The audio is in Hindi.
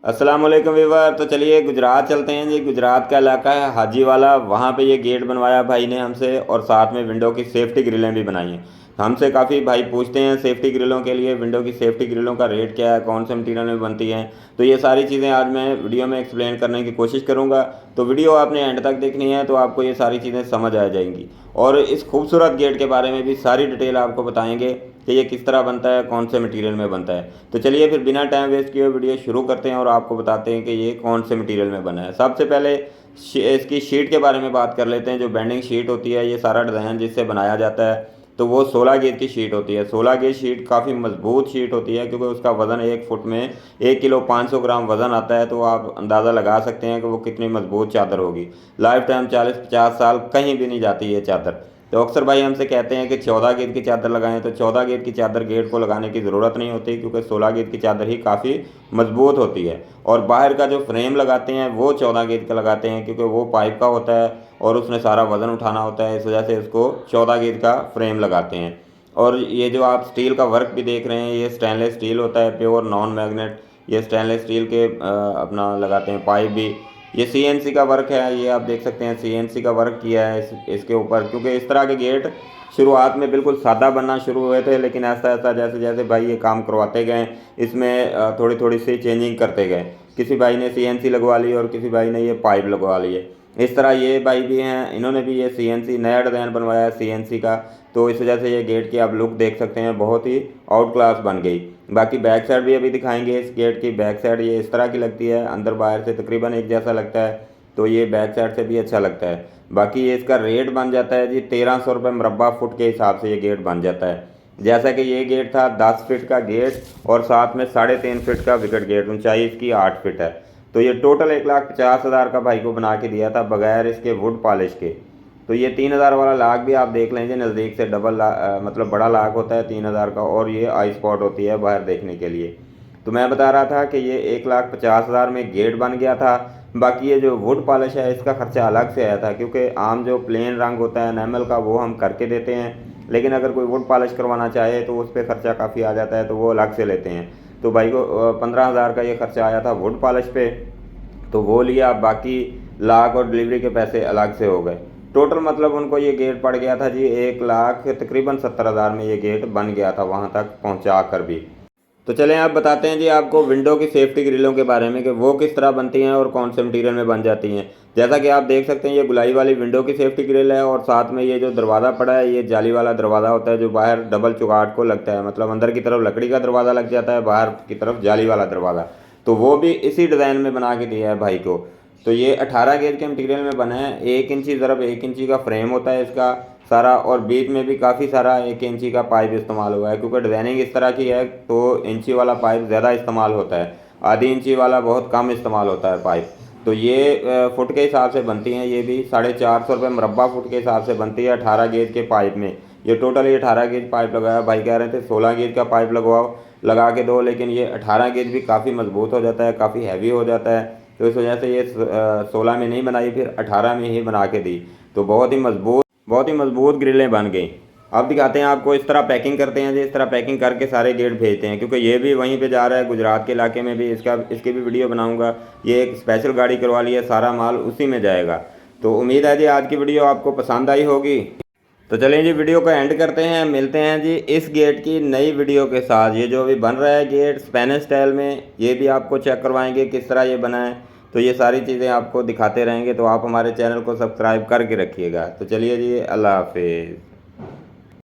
अस्सलाम वालेकुम वीवर। तो चलिए गुजरात चलते हैं जी। गुजरात का इलाका है हाजीवाला, वहाँ पे ये गेट बनवाया भाई ने हमसे और साथ में विंडो की सेफ्टी ग्रिलें भी बनाई हैं। हमसे काफ़ी भाई पूछते हैं सेफ्टी ग्रिलों के लिए, विंडो की सेफ्टी ग्रिलों का रेट क्या है, कौन से मटीरियल में बनती हैं। तो ये सारी चीज़ें आज मैं वीडियो में एक्सप्लेन करने की कोशिश करूँगा। तो वीडियो आपने एंड तक देखनी है तो आपको ये सारी चीज़ें समझ आ जाएंगी। और इस खूबसूरत गेट के बारे में भी सारी डिटेल आपको बताएंगे कि ये किस तरह बनता है, कौन से मटेरियल में बनता है। तो चलिए फिर बिना टाइम वेस्ट किए वीडियो शुरू करते हैं और आपको बताते हैं कि ये कौन से मटेरियल में बना है। सबसे पहले इसकी शीट के बारे में बात कर लेते हैं। जो बेंडिंग शीट होती है, ये सारा डिज़ाइन जिससे बनाया जाता है, तो वो 16 गेज की शीट होती है। 16 गेज शीट काफ़ी मजबूत शीट होती है क्योंकि उसका वज़न 1 फुट में 1 किलो 500 ग्राम वज़न आता है। तो आप अंदाज़ा लगा सकते हैं कि वो कितनी मजबूत चादर होगी। लाइफ टाइम 40-50 साल कहीं भी नहीं जाती ये चादर। तो अक्सर भाई हमसे कहते हैं कि 14 गेज की चादर लगाएं, तो 14 गेज की चादर गेट को लगाने की ज़रूरत नहीं होती क्योंकि 16 गेज की चादर ही काफ़ी मजबूत होती है। और बाहर का जो फ्रेम लगाते हैं वो 14 गेज का लगाते हैं क्योंकि वो पाइप का होता है और उसने सारा वज़न उठाना होता है, इस वजह से उसको 14 गेज का फ्रेम लगाते हैं। और ये जो आप स्टील का वर्क भी देख रहे हैं, ये स्टेनलेस स्टील होता है, प्योर नॉन मैग्नेट। ये स्टेनलेस स्टील के अपना लगाते हैं पाइप भी। ये सीएनसी का वर्क है, ये आप देख सकते हैं सीएनसी का वर्क किया है इसके ऊपर, क्योंकि इस तरह के गेट शुरुआत में बिल्कुल सादा बनना शुरू हुए थे, लेकिन ऐसा ऐसा जैसे जैसे भाई ये काम करवाते गए, इसमें थोड़ी थोड़ी सी चेंजिंग करते गए। किसी भाई ने सीएनसी लगवा ली और किसी भाई ने ये पाइप लगवा लिए। इस तरह ये भाई भी हैं, इन्होंने भी ये सीएनसी नया डिज़ाइन बनवाया है सीएनसी का। तो इस वजह से ये गेट की आप लुक देख सकते हैं, बहुत ही आउट क्लास बन गई। बाकी बैक साइड भी अभी दिखाएंगे। इस गेट की बैक साइड ये इस तरह की लगती है, अंदर बाहर से तकरीबन एक जैसा लगता है। तो ये बैक साइड से भी अच्छा लगता है। बाकी ये इसका रेट बन जाता है जी 1300 रुपये मुरबा फुट के हिसाब से ये गेट बन जाता है। जैसा कि ये गेट था 10 फीट का गेट और साथ में 3.5 फीट का विकेट गेट, ऊंचाई इसकी 8 फीट है। तो ये टोटल 1,50,000 का भाई को बना के दिया था बगैर इसके वुड पॉलिश के। तो ये 3,000 वाला लाख भी आप देख लेंगे नज़दीक से, डबल मतलब बड़ा लाख होता है 3,000 का, और ये आई स्पॉट होती है बाहर देखने के लिए। तो मैं बता रहा था कि ये 1,50,000 में गेट बन गया था। बाकी ये जो वुड पॉलिश है इसका खर्चा अलग से आया था, क्योंकि आम जो प्लेन रंग होता है एनामल का वो हम करके देते हैं, लेकिन अगर कोई वुड पॉलिश करवाना चाहे तो उस पर खर्चा काफ़ी आ जाता है, तो वो अलग से लेते हैं। तो भाई को 15,000 का ये खर्चा आया था वुड पॉलिश पे, तो वो लिया। बाकी लाख और डिलीवरी के पैसे अलग से हो गए। टोटल मतलब उनको ये गेट पड़ गया था जी 1,00,000 तकरीबन 70,000 में ये गेट बन गया था वहाँ तक पहुँचा कर भी। तो चलें आप बताते हैं जी आपको विंडो की सेफ्टी ग्रिलों के बारे में कि वो किस तरह बनती हैं और कौन से मटीरियल में बन जाती हैं। जैसा कि आप देख सकते हैं ये गुलाई वाली विंडो की सेफ्टी ग्रिल है और साथ में ये जो दरवाज़ा पड़ा है ये जाली वाला दरवाज़ा होता है जो बाहर डबल चुगाट को लगता है, मतलब अंदर की तरफ लकड़ी का दरवाज़ा लग जाता है, बाहर की तरफ जाली वाला दरवाज़ा। तो वो भी इसी डिज़ाइन में बना के दिया है भाई को। तो ये 18 गेज के मटीरियल में बना है। 1 इंची ज़रब 1 इंची का फ्रेम होता है इसका सारा, और बीच में भी काफ़ी सारा 1 इंची का पाइप इस्तेमाल हुआ है क्योंकि डिज़ाइनिंग इस तरह की है। तो इंची वाला पाइप ज़्यादा इस्तेमाल होता है, आधी इंची वाला बहुत कम इस्तेमाल होता है पाइप। तो ये फुट के हिसाब से बनती हैं, ये भी 450 रुपये मुरबा फुट के हिसाब से बनती है 18 गेज के पाइप में। ये टोटल ये 18 गेज पाइप लगाया। भाई कह रहे थे 16 गेज का पाइप लगवाओ, लगा के दो, लेकिन ये 18 गेज भी काफ़ी मजबूत हो जाता है, काफ़ी हैवी हो जाता है। तो इस वजह से ये 16 में नहीं बनाई, फिर 18 में ही बना के दी। तो बहुत ही मजबूत ग्रिलें बन गई। अब दिखाते हैं आपको, इस तरह पैकिंग करते हैं जी। इस तरह पैकिंग करके सारे गेट भेजते हैं, क्योंकि ये भी वहीं पे जा रहा है गुजरात के इलाके में भी। इसकी भी वीडियो बनाऊंगा। ये एक स्पेशल गाड़ी करवा ली है, सारा माल उसी में जाएगा। तो उम्मीद है जी आज की वीडियो आपको पसंद आई होगी। तो चलें जी वीडियो को एंड करते हैं, मिलते हैं जी इस गेट की नई वीडियो के साथ। ये जो अभी बन रहा है गेट स्पेनिश स्टाइल में, ये भी आपको चेक करवाएंगे किस तरह ये बना है। तो ये सारी चीज़ें आपको दिखाते रहेंगे, तो आप हमारे चैनल को सब्सक्राइब करके रखिएगा। तो चलिए जी, अल्लाह हाफिज़।